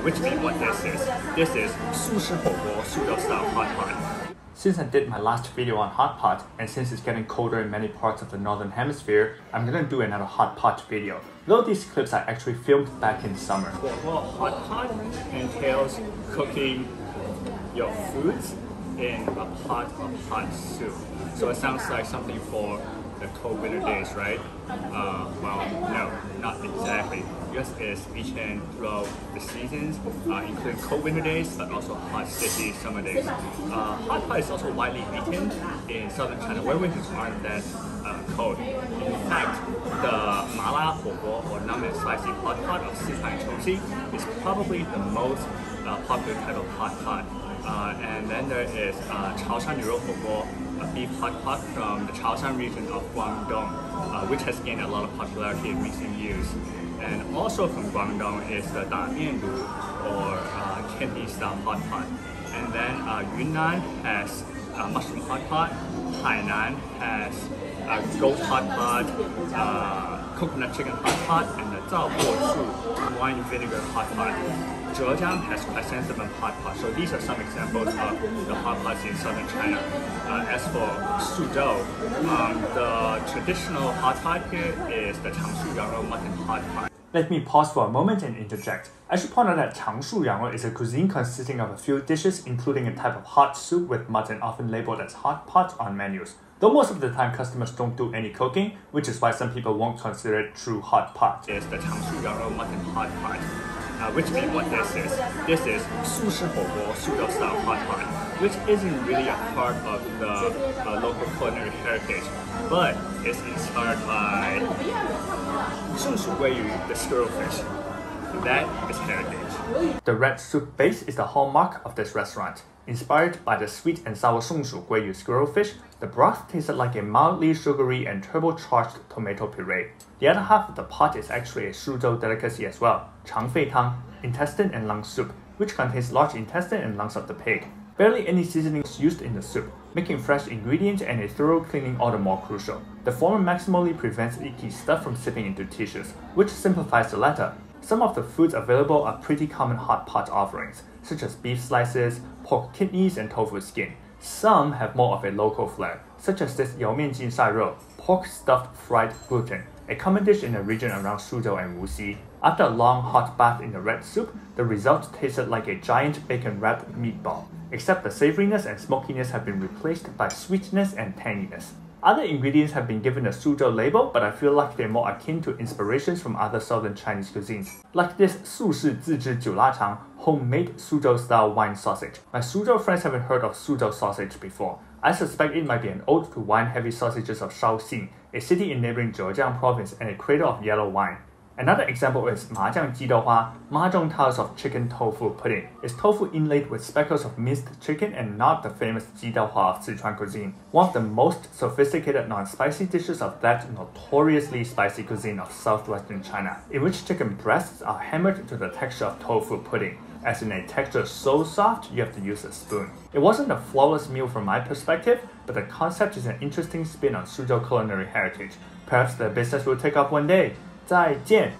which means what this is. This is 苏式火锅 Suzhou-style hot pot. Since I did my last video on hot pot, and since it's getting colder in many parts of the northern hemisphere, I'm gonna do another hot pot video. Though these clips are actually filmed back in summer. Well, hot pot entails cooking your foods in a pot of hot soup. So it sounds like something for the cold winter days, right? Well, no, not exactly. Because it's eaten throughout the seasons, including cold winter days, but also hot, sticky summer days. Hot pot is also widely eaten in southern China, where winters aren't that cold. In fact, the mala火锅or numbing spicy hot pot of Sichuan Chongqing is probably the most popular type of hot pot. And then there is 潮汕鱼肉火锅, a beef hot pot from the Chaoshan region of Guangdong, which has gained a lot of popularity in recent years. And also from Guangdong is the da mian lu, or Cantonese-style hot pot. And then Yunnan has mushroom hot pot, Hainan has goat hot pot, coconut chicken hot pot, and the zao shu wine vinegar hot pot. Zhejiang has chrysanthemum hot pot. So these are some examples of the hot pots in southern China. As for Suzhou, the traditional hot pot here is the Jiangsu mutton hot pot. Let me pause for a moment and interject. I should point out that Jiangsu Yangrou is a cuisine consisting of a few dishes, including a type of hot soup with mutton often labeled as hot pot on menus. Though most of the time customers don't do any cooking, which is why some people won't consider it true hot pot. Is the Jiangsu mutton hot pot. Which means what this is. This is 苏式火锅 Suzhou-style hot pot, which isn't really a part of the local culinary heritage, but it's inspired by 松鼠桂鱼 the squirrel fish. That is heritage. The red soup base is the hallmark of this restaurant. Inspired by the sweet and sour 松鼠桂鱼 squirrel fish, the broth tasted like a mildly sugary and turbocharged tomato puree. The other half of the pot is actually a Suzhou delicacy as well, 肠肺汤, intestine and lung soup, which contains large intestine and lungs of the pig. Barely any seasonings used in the soup, making fresh ingredients and a thorough cleaning all the more crucial. The former maximally prevents icky stuff from seeping into tissues, which simplifies the latter. Some of the foods available are pretty common hot pot offerings, such as beef slices, pork kidneys, and tofu skin. Some have more of a local flair, such as this 油面筋晒肉, pork stuffed fried gluten, a common dish in the region around Suzhou and Wuxi. After a long hot bath in the red soup, the result tasted like a giant bacon-wrapped meatball, except the savoriness and smokiness have been replaced by sweetness and tanginess. Other ingredients have been given a Suzhou label, but I feel like they're more akin to inspirations from other southern Chinese cuisines, like this 素式自制酒腊肠 homemade Suzhou-style wine sausage. My Suzhou friends haven't heard of Suzhou sausage before. I suspect it might be an ode to wine-heavy sausages of Shaoxing, a city in neighboring Zhejiang province and a cradle of yellow wine. Another example is 麻酱鸡豆花, mahjong tiles of chicken tofu pudding. It's tofu inlaid with speckles of minced chicken and not the famous 鸡豆花 of Sichuan cuisine, one of the most sophisticated non-spicy dishes of that notoriously spicy cuisine of southwestern China, in which chicken breasts are hammered to the texture of tofu pudding, as in a texture so soft you have to use a spoon. It wasn't a flawless meal from my perspective, but the concept is an interesting spin on Suzhou culinary heritage. Perhaps the business will take off one day. 再见。